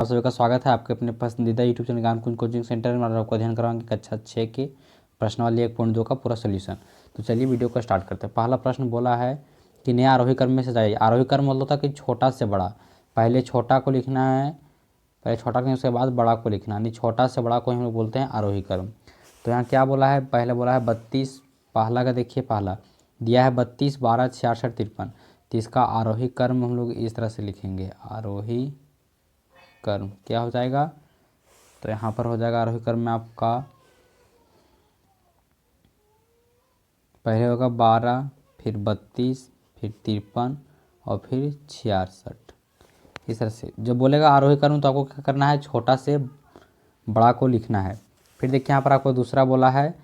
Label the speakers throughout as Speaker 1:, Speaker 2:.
Speaker 1: आप सभी का स्वागत है आपके अपने पसंदीदा YouTube channel Gyankunj coaching centre में। आपको अध्ययन कराएंगे कक्षा 6 के प्रश्नावली 1.2 का पूरा सोल्यूशन। तो चलिए वीडियो को स्टार्ट करते हैं। पहला प्रश्न बोला है कि नया आरोही क्रम में सजाइए। आरोही क्रम मतलब था कि छोटा से बड़ा, पहले छोटा को लिखना है, पहले छोटा लिखना उसके बाद बड़ा को लिखना, यानी छोटा से बड़ा को हम लोग बोलते हैं आरोही क्रम। तो यहाँ क्या बोला है, पहले बोला है 32, पहला का देखिए, पहला दिया है 32, 12, 66, 53। तो इसका आरोही क्रम हम लोग इस तरह से लिखेंगे, आरोही क्रम क्या हो जाएगा, तो यहाँ पर हो जाएगा आरोही क्रम में आपका पहले होगा 12, फिर 32, फिर 53 और फिर 66। इस तरह से जब बोलेगा आरोही क्रम तो आपको क्या करना है, छोटा से बड़ा को लिखना है। फिर देखिए यहाँ पर आपको दूसरा बोला है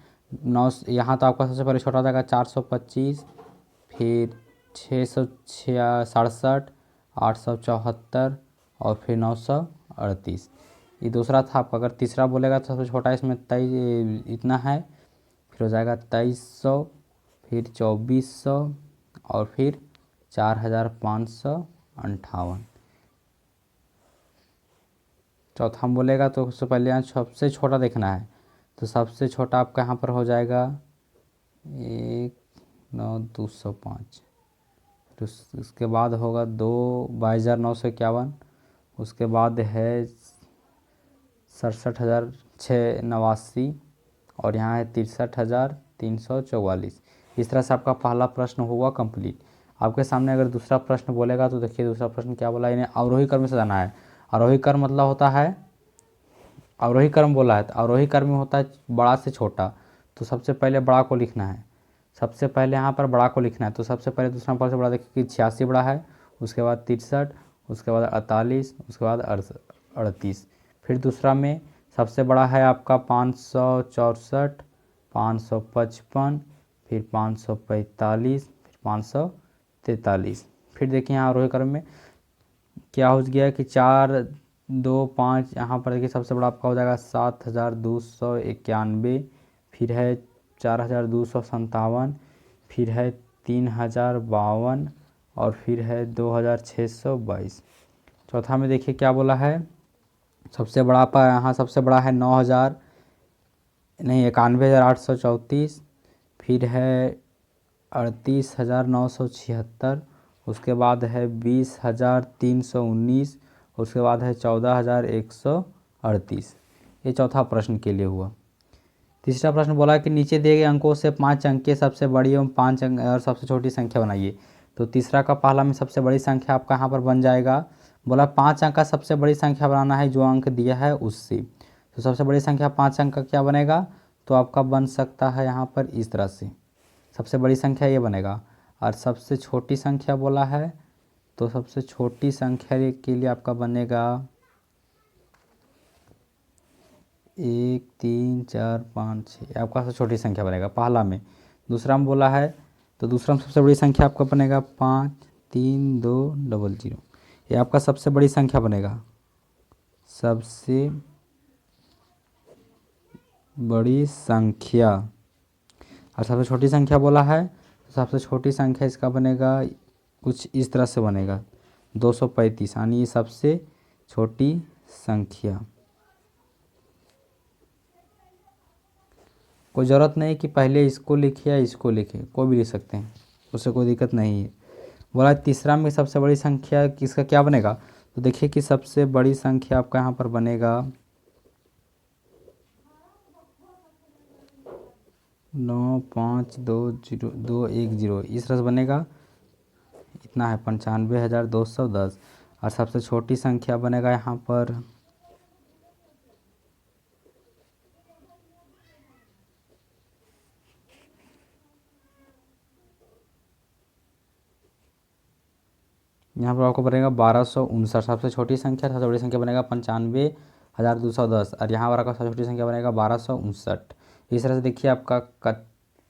Speaker 1: 9, यहाँ तो आपका सबसे पहले छोटा हो जाएगा 425, फिर 667, 874 और फिर 938। ये दूसरा था आपका। अगर तीसरा बोलेगा तो सबसे छोटा इसमें 23 इतना है, फिर हो जाएगा 2300, फिर 2400 और फिर 4558। चौथा हम बोलेगा तो उससे पहले यहाँ सबसे छोटा देखना है, तो सबसे छोटा आपका यहाँ पर हो जाएगा 19205। फिर उसके बाद होगा 22,951, उसके बाद है 67,689 और यहाँ है 63,344। इस तरह से आपका पहला प्रश्न हुआ कंप्लीट। आपके सामने अगर दूसरा प्रश्न बोलेगा तो देखिए दूसरा प्रश्न क्या बोला, इन्हें अवरोही क्रम में सजाना है। आरोही क्रम मतलब होता है, अवरोही क्रम बोला है तो अवरोही क्रम में होता है बड़ा से छोटा। तो सबसे पहले बड़ा को लिखना है, सबसे पहले यहाँ पर बड़ा को लिखना है। तो सबसे पहले दूसरा नंबर से बड़ा देखिए कि 86 बड़ा है, उसके बाद 63, उसके बाद 48, उसके बाद 38। फिर दूसरा में सबसे बड़ा है आपका 564, 555, फिर 545, फिर 543। फिर देखिए यहाँ आरोही क्रम में क्या हो गया कि 4, 2, 5, यहाँ पर देखिए सबसे बड़ा आपका हो जाएगा 7,291, फिर है 4,257, फिर है 3,052 और फिर है 2,622। चौथा में देखिए क्या बोला है, सबसे बड़ा आपका यहाँ सबसे बड़ा है 91,834, फिर है 38,976, उसके बाद है 20,319, उसके बाद है 14,138। ये चौथा प्रश्न के लिए हुआ। तीसरा प्रश्न बोला कि नीचे दिए गए अंकों से 5 अंक के सबसे बड़ी एवं 5 अंक और सबसे छोटी संख्या बनाइए। तो तीसरा का पहला में सबसे बड़ी संख्या आपका यहाँ पर बन जाएगा। बोला 5 अंक का सबसे बड़ी संख्या बनाना है, जो अंक दिया है उससे। तो सबसे बड़ी संख्या 5 अंक का क्या बनेगा, तो आपका बन सकता है यहाँ पर इस तरह से, सबसे बड़ी संख्या ये बनेगा। और सबसे छोटी संख्या बोला है तो सबसे छोटी संख्या के लिए आपका बनेगा 1, 3, 4, 5, 6, आपका सबसे छोटी संख्या बनेगा पहला में। दूसरा में बोला है तो दूसरा में सबसे बड़ी संख्या आपका बनेगा 5, 3, 2, 0, 0। ये आपका सबसे बड़ी संख्या बनेगा, सबसे बड़ी संख्या। और सबसे छोटी संख्या बोला है तो सबसे छोटी संख्या इसका बनेगा कुछ इस तरह से बनेगा 235, यानी ये सबसे छोटी संख्या। कोई ज़रूरत नहीं कि पहले इसको लिखे या इसको लिखे, कोई भी लिख सकते हैं, उससे कोई दिक्कत नहीं है। बोला तीसरा में सबसे बड़ी संख्या किसका क्या बनेगा, तो देखिए कि सबसे बड़ी संख्या आपका यहाँ पर बनेगा 9520210। इस तरह से बनेगा, इतना है 95,210। और सबसे छोटी संख्या बनेगा यहाँ पर आपको बनेगा 1259। सबसे छोटी संख्या, सबसे बड़ी संख्या बनेगा 95,210 और यहाँ पर आपका सबसे छोटी संख्या बनेगा 1259। इस तरह से देखिए आपका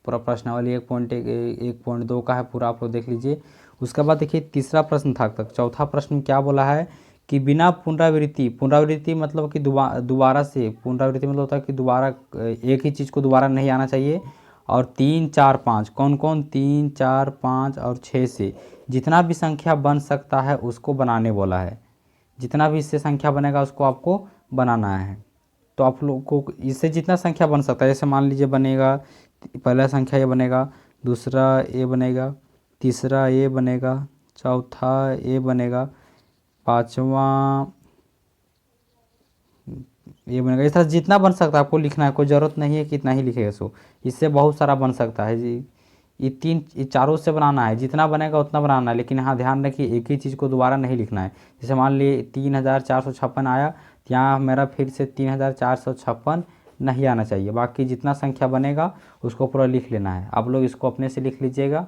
Speaker 1: पूरा प्रश्नावली 1.2 का है, पूरा आप लोग देख लीजिए। उसके बाद देखिए तीसरा प्रश्न था तक। चौथा प्रश्न क्या बोला है कि बिना पुनरावृत्ति, पुनरावृत्ति मतलब कि दोबारा से, पुनरावृत्ति मतलब होता है कि दोबारा एक ही चीज़ को दोबारा नहीं आना चाहिए। और 3, 4, 5, कौन कौन, 3, 4, 5 और 6 से जितना भी संख्या बन सकता है उसको बनाने बोला है। जितना भी इससे संख्या बनेगा उसको आपको बनाना है। तो आप लोग को इससे जितना संख्या बन सकता है, जैसे मान लीजिए बनेगा, पहला संख्या ये बनेगा, दूसरा ए बनेगा, तीसरा ए बनेगा, चौथा ए बनेगा, पाँचवा ये बनेगा। इस तरह जितना बन सकता है आपको लिखना है, कोई ज़रूरत नहीं है कि इतना ही लिखेगा। सो इससे बहुत सारा बन सकता है जी। ये चारों से बनाना है, जितना बनेगा उतना बनाना है, लेकिन हाँ ध्यान रखिए एक ही चीज़ को दोबारा नहीं लिखना है। जैसे मान लिए 3456 आया, तो यहाँ मेरा फिर से 3456 नहीं आना चाहिए। बाकी जितना संख्या बनेगा उसको पूरा लिख लेना है। आप लोग इसको अपने से लिख लीजिएगा।